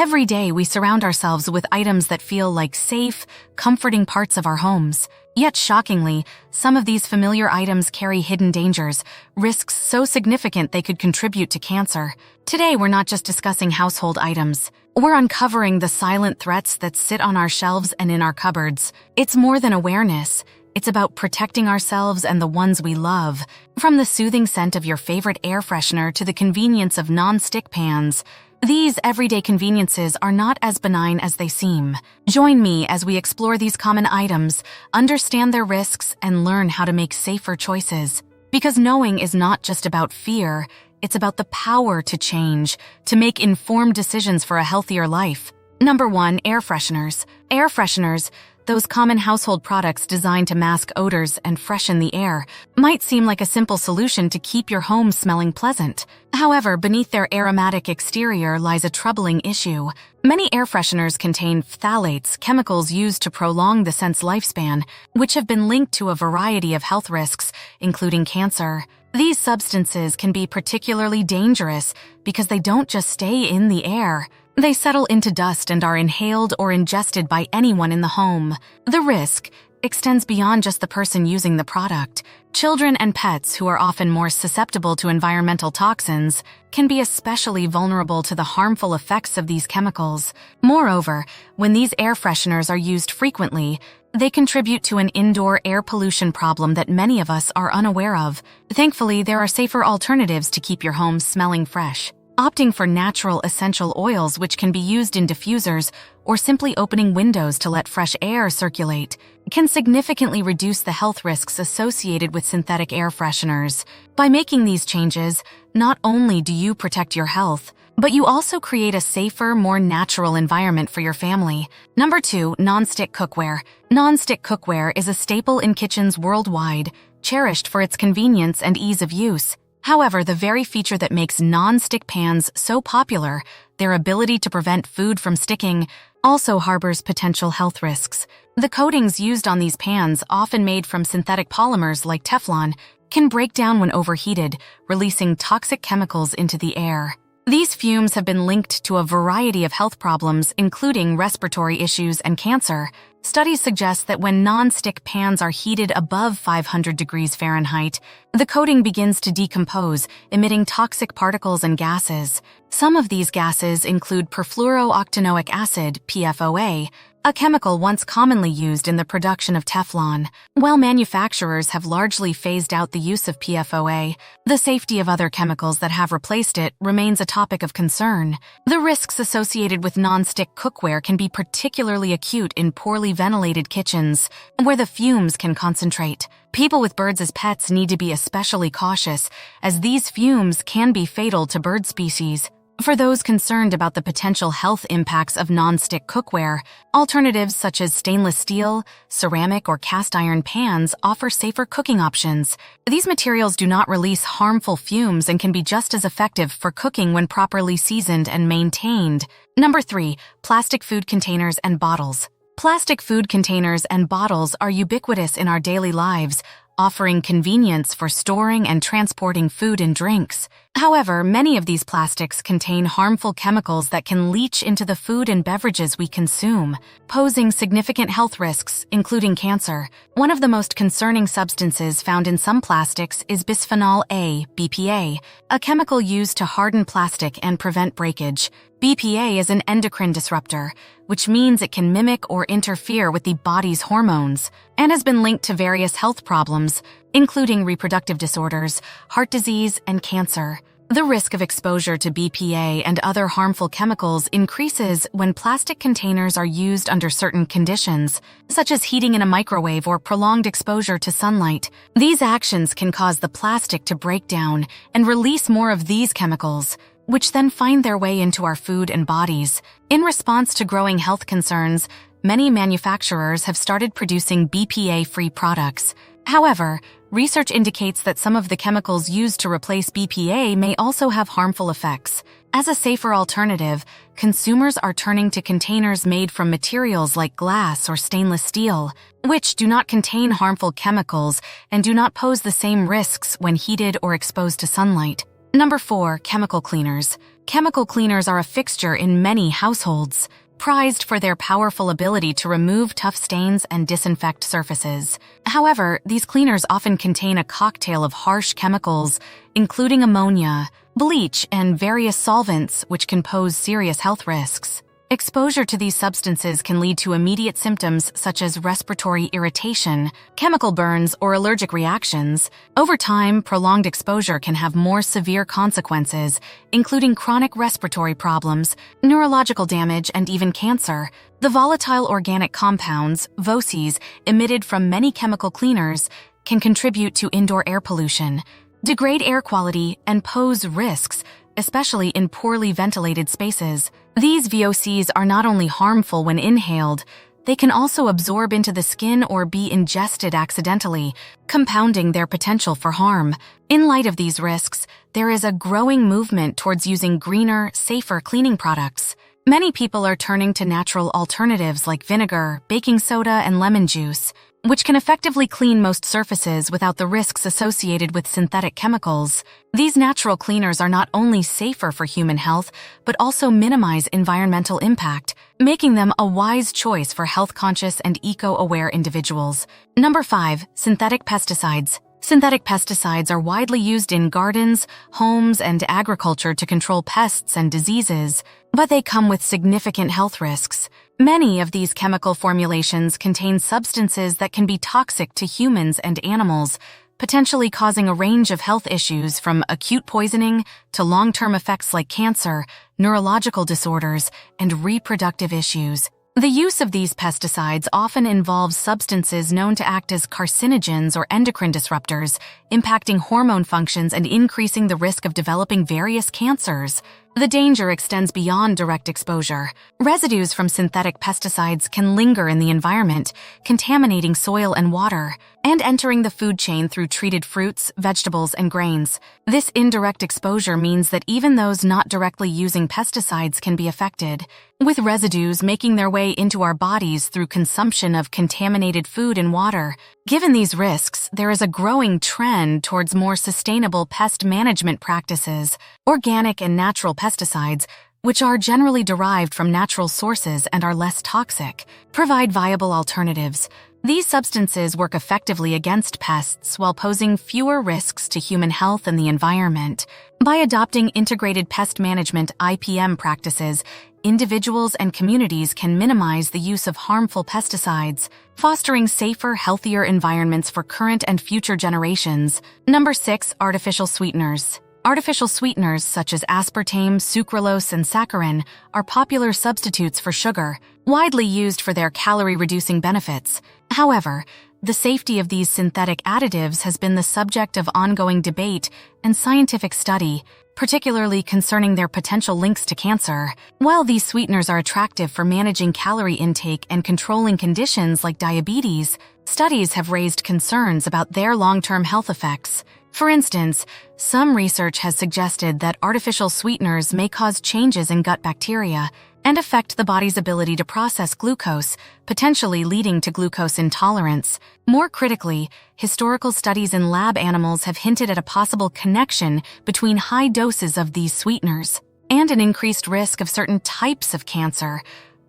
Every day we surround ourselves with items that feel like safe, comforting parts of our homes. Yet shockingly, some of these familiar items carry hidden dangers, risks so significant they could contribute to cancer. Today we're not just discussing household items. We're uncovering the silent threats that sit on our shelves and in our cupboards. It's more than awareness. It's about protecting ourselves and the ones we love. From the soothing scent of your favorite air freshener to the convenience of non-stick pans, these everyday conveniences are not as benign as they seem. Join me as we explore these common items, understand their risks, and learn how to make safer choices. Because knowing is not just about fear, it's about the power to change, to make informed decisions for a healthier life. Number 1, air fresheners. Air fresheners, those common household products designed to mask odors and freshen the air, might seem like a simple solution to keep your home smelling pleasant. However, beneath their aromatic exterior lies a troubling issue. Many air fresheners contain phthalates, chemicals used to prolong the scent's lifespan, which have been linked to a variety of health risks, including cancer. These substances can be particularly dangerous because they don't just stay in the air. They settle into dust and are inhaled or ingested by anyone in the home. The risk extends beyond just the person using the product. Children and pets, who are often more susceptible to environmental toxins, can be especially vulnerable to the harmful effects of these chemicals. Moreover, when these air fresheners are used frequently, they contribute to an indoor air pollution problem that many of us are unaware of. Thankfully, there are safer alternatives to keep your home smelling fresh. Opting for natural essential oils, which can be used in diffusers, or simply opening windows to let fresh air circulate, can significantly reduce the health risks associated with synthetic air fresheners. By making these changes, not only do you protect your health, but you also create a safer, more natural environment for your family. Number 2, non-stick cookware. Non-stick cookware is a staple in kitchens worldwide, cherished for its convenience and ease of use. However, the very feature that makes non-stick pans so popular, their ability to prevent food from sticking, also harbors potential health risks. The coatings used on these pans, often made from synthetic polymers like Teflon, can break down when overheated, releasing toxic chemicals into the air. These fumes have been linked to a variety of health problems, including respiratory issues and cancer. Studies suggest that when non-stick pans are heated above 500 degrees Fahrenheit, the coating begins to decompose, emitting toxic particles and gases. Some of these gases include perfluorooctanoic acid, PFOA, a chemical once commonly used in the production of Teflon. While manufacturers have largely phased out the use of PFOA, the safety of other chemicals that have replaced it remains a topic of concern. The risks associated with non-stick cookware can be particularly acute in poorly ventilated kitchens, where the fumes can concentrate. People with birds as pets need to be especially cautious, as these fumes can be fatal to bird species. For those concerned about the potential health impacts of non-stick cookware, alternatives such as stainless steel, ceramic, or cast iron pans offer safer cooking options. These materials do not release harmful fumes and can be just as effective for cooking when properly seasoned and maintained. Number 3, plastic food containers and bottles. Plastic food containers and bottles are ubiquitous in our daily lives, offering convenience for storing and transporting food and drinks. However, many of these plastics contain harmful chemicals that can leach into the food and beverages we consume, posing significant health risks, including cancer. One of the most concerning substances found in some plastics is bisphenol A, BPA, a chemical used to harden plastic and prevent breakage. BPA is an endocrine disruptor, which means it can mimic or interfere with the body's hormones, and has been linked to various health problems, including reproductive disorders, heart disease, and cancer. The risk of exposure to BPA and other harmful chemicals increases when plastic containers are used under certain conditions, such as heating in a microwave or prolonged exposure to sunlight. These actions can cause the plastic to break down and release more of these chemicals, which then find their way into our food and bodies. In response to growing health concerns, many manufacturers have started producing BPA-free products. However, research indicates that some of the chemicals used to replace BPA may also have harmful effects. As a safer alternative, consumers are turning to containers made from materials like glass or stainless steel, which do not contain harmful chemicals and do not pose the same risks when heated or exposed to sunlight. Number 4, chemical cleaners. chemical cleaners are a fixture in many households, prized for their powerful ability to remove tough stains and disinfect surfaces. However, these cleaners often contain a cocktail of harsh chemicals, including ammonia, bleach, and various solvents, which can pose serious health risks. Exposure to these substances can lead to immediate symptoms such as respiratory irritation, chemical burns, or allergic reactions. Over time, prolonged exposure can have more severe consequences, including chronic respiratory problems, neurological damage, and even cancer. The volatile organic compounds, VOCs, emitted from many chemical cleaners can contribute to indoor air pollution, degrade air quality, and pose risks, especially in poorly ventilated spaces. These VOCs are not only harmful when inhaled, they can also absorb into the skin or be ingested accidentally, compounding their potential for harm. In light of these risks, there is a growing movement towards using greener, safer cleaning products. Many people are turning to natural alternatives like vinegar, baking soda, and lemon juice, which can effectively clean most surfaces without the risks associated with synthetic chemicals. These natural cleaners are not only safer for human health, but also minimize environmental impact, making them a wise choice for health-conscious and eco-aware individuals. Number 5. Synthetic pesticides. Synthetic pesticides are widely used in gardens, homes, and agriculture to control pests and diseases, but they come with significant health risks. Many of these chemical formulations contain substances that can be toxic to humans and animals, potentially causing a range of health issues from acute poisoning to long-term effects like cancer, neurological disorders, and reproductive issues. The use of these pesticides often involves substances known to act as carcinogens or endocrine disruptors, impacting hormone functions and increasing the risk of developing various cancers. The danger extends beyond direct exposure. Residues from synthetic pesticides can linger in the environment, contaminating soil and water, and entering the food chain through treated fruits, vegetables, and grains. This indirect exposure means that even those not directly using pesticides can be affected, with residues making their way into our bodies through consumption of contaminated food and water. Given these risks, there is a growing trend towards more sustainable pest management practices. Organic and natural pesticides, which are generally derived from natural sources and are less toxic, provide viable alternatives. These substances work effectively against pests while posing fewer risks to human health and the environment. By adopting integrated pest management (IPM) practices, individuals and communities can minimize the use of harmful pesticides, fostering safer, healthier environments for current and future generations. Number 6. Artificial sweeteners. Artificial sweeteners such as aspartame, sucralose, and saccharin are popular substitutes for sugar, widely used for their calorie-reducing benefits. However, the safety of these synthetic additives has been the subject of ongoing debate and scientific study, particularly concerning their potential links to cancer. While these sweeteners are attractive for managing calorie intake and controlling conditions like diabetes, studies have raised concerns about their long-term health effects. For instance, some research has suggested that artificial sweeteners may cause changes in gut bacteria and affect the body's ability to process glucose, potentially leading to glucose intolerance. More critically, historical studies in lab animals have hinted at a possible connection between high doses of these sweeteners and an increased risk of certain types of cancer,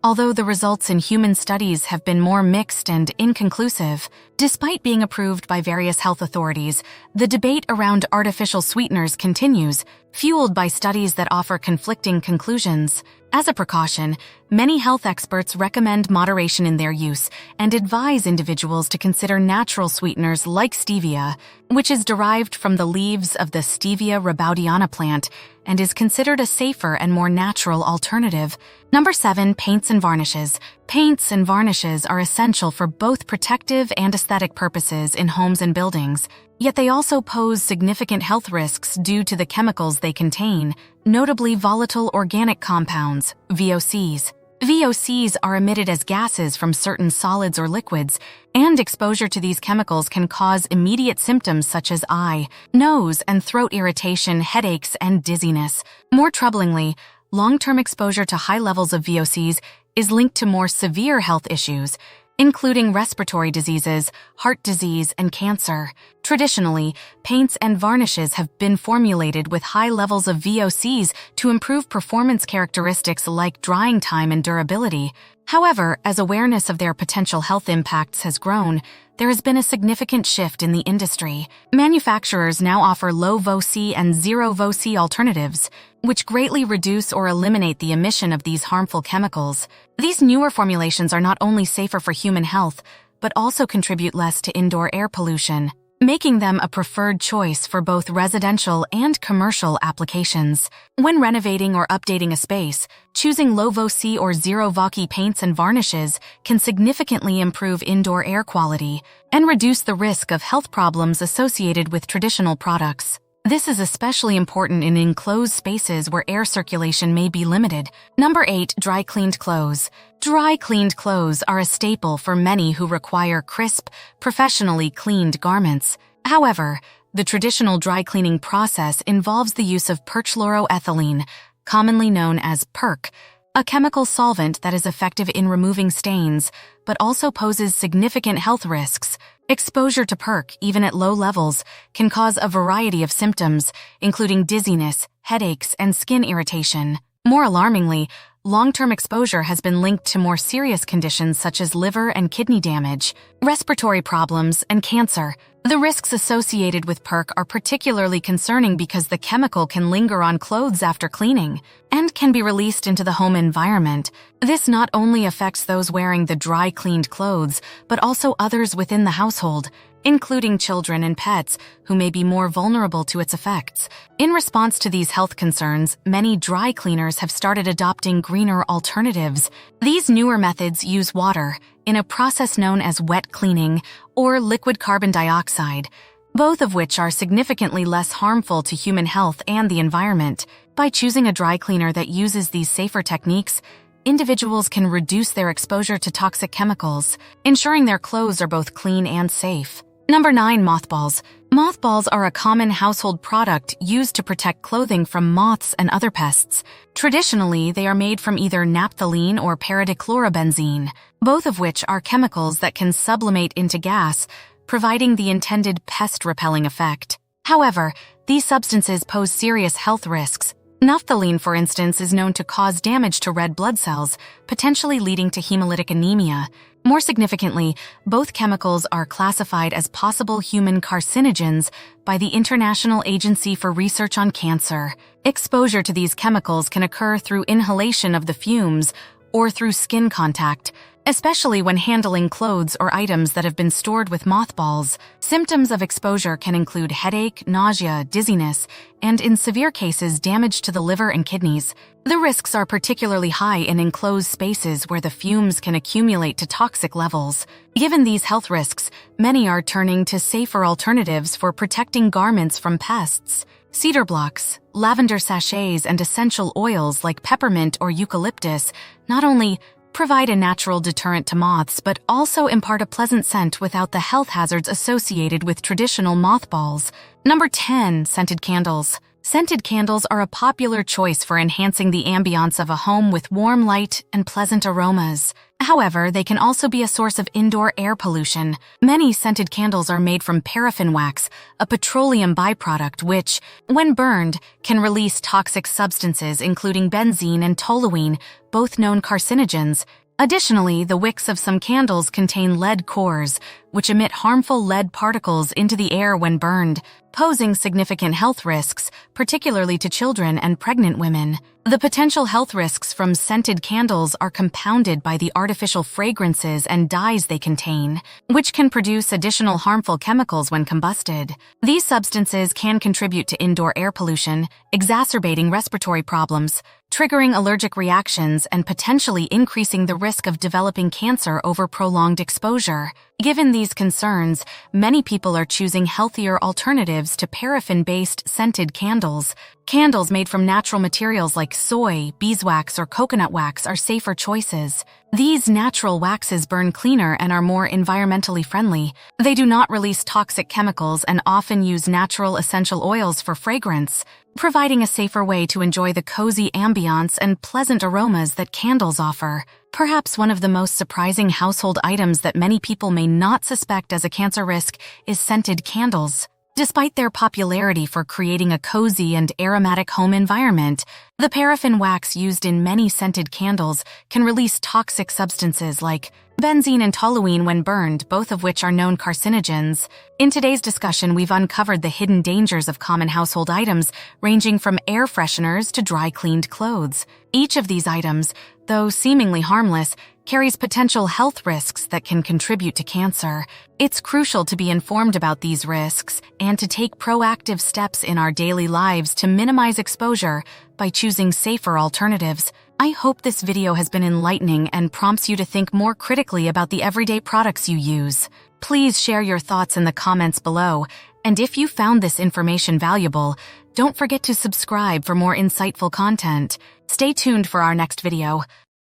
although the results in human studies have been more mixed and inconclusive. Despite being approved by various health authorities, the debate around artificial sweeteners continues, fueled by studies that offer conflicting conclusions. As a precaution, many health experts recommend moderation in their use and advise individuals to consider natural sweeteners like stevia, which is derived from the leaves of the Stevia rebaudiana plant and is considered a safer and more natural alternative. Number 7. Paints and varnishes. Paints and varnishes are essential for both protective and aesthetic purposes in homes and buildings, yet they also pose significant health risks due to the chemicals they contain, notably volatile organic compounds, VOCs. VOCs are emitted as gases from certain solids or liquids, and exposure to these chemicals can cause immediate symptoms such as eye, nose, and throat irritation, headaches, and dizziness. More troublingly, long-term exposure to high levels of VOCs is linked to more severe health issues, including respiratory diseases, heart disease, and cancer. Traditionally, paints and varnishes have been formulated with high levels of VOCs to improve performance characteristics like drying time and durability. However, as awareness of their potential health impacts has grown, there has been a significant shift in the industry. Manufacturers now offer low VOC and zero VOC alternatives, which greatly reduce or eliminate the emission of these harmful chemicals. These newer formulations are not only safer for human health, but also contribute less to indoor air pollution, making them a preferred choice for both residential and commercial applications. When renovating or updating a space, choosing low VOC or zero VOC paints and varnishes can significantly improve indoor air quality and reduce the risk of health problems associated with traditional products. This is especially important in enclosed spaces where air circulation may be limited. Number 8. Dry cleaned clothes. Dry cleaned clothes are a staple for many who require crisp, professionally cleaned garments. However, the traditional dry cleaning process involves the use of perchloroethylene, commonly known as PERC, a chemical solvent that is effective in removing stains, but also poses significant health risks. Exposure to PERC, even at low levels, can cause a variety of symptoms, including dizziness, headaches, and skin irritation. More alarmingly, long-term exposure has been linked to more serious conditions such as liver and kidney damage, respiratory problems, and cancer. The risks associated with PERC are particularly concerning because the chemical can linger on clothes after cleaning and can be released into the home environment. This not only affects those wearing the dry cleaned clothes, but also others within the household, including children and pets, who may be more vulnerable to its effects. In response to these health concerns, many dry cleaners have started adopting greener alternatives. These newer methods use water, in a process known as wet cleaning or liquid carbon dioxide, both of which are significantly less harmful to human health and the environment. By choosing a dry cleaner that uses these safer techniques, individuals can reduce their exposure to toxic chemicals, ensuring their clothes are both clean and safe. Number 9. Mothballs. Mothballs are a common household product used to protect clothing from moths and other pests. Traditionally, they are made from either naphthalene or paradichlorobenzene, both of which are chemicals that can sublimate into gas, providing the intended pest-repelling effect. However, these substances pose serious health risks. Naphthalene, for instance, is known to cause damage to red blood cells, potentially leading to hemolytic anemia. More significantly, both chemicals are classified as possible human carcinogens by the International Agency for Research on Cancer. Exposure to these chemicals can occur through inhalation of the fumes or through skin contact, especially when handling clothes or items that have been stored with mothballs. Symptoms of exposure can include headache, nausea, dizziness, and in severe cases, damage to the liver and kidneys. The risks are particularly high in enclosed spaces where the fumes can accumulate to toxic levels. Given these health risks, many are turning to safer alternatives for protecting garments from pests. Cedar blocks, lavender sachets, and essential oils like peppermint or eucalyptus not only provide a natural deterrent to moths, but also impart a pleasant scent without the health hazards associated with traditional mothballs. Number 10. Scented candles. Scented candles are a popular choice for enhancing the ambiance of a home with warm light and pleasant aromas. However, they can also be a source of indoor air pollution. Many scented candles are made from paraffin wax, a petroleum byproduct which, when burned, can release toxic substances including benzene and toluene, both known carcinogens. Additionally, the wicks of some candles contain lead cores, which emit harmful lead particles into the air when burned, posing significant health risks, particularly to children and pregnant women. The potential health risks from scented candles are compounded by the artificial fragrances and dyes they contain, which can produce additional harmful chemicals when combusted. These substances can contribute to indoor air pollution, exacerbating respiratory problems, triggering allergic reactions, and potentially increasing the risk of developing cancer over prolonged exposure. Given these concerns, many people are choosing healthier alternatives to paraffin-based scented candles. Candles made from natural materials like soy, beeswax, or coconut wax are safer choices. These natural waxes burn cleaner and are more environmentally friendly. They do not release toxic chemicals and often use natural essential oils for fragrance. providing a safer way to enjoy the cozy ambiance and pleasant aromas that candles offer. Perhaps one of the most surprising household items that many people may not suspect as a cancer risk is scented candles. Despite their popularity for creating a cozy and aromatic home environment, the paraffin wax used in many scented candles can release toxic substances like benzene and toluene when burned, both of which are known carcinogens. In today's discussion, we've uncovered the hidden dangers of common household items, ranging from air fresheners to dry-cleaned clothes. Each of these items, though seemingly harmless, carries potential health risks that can contribute to cancer. It's crucial to be informed about these risks and to take proactive steps in our daily lives to minimize exposure by choosing safer alternatives. I hope this video has been enlightening and prompts you to think more critically about the everyday products you use. Please share your thoughts in the comments below, and if you found this information valuable, don't forget to subscribe for more insightful content. Stay tuned for our next video.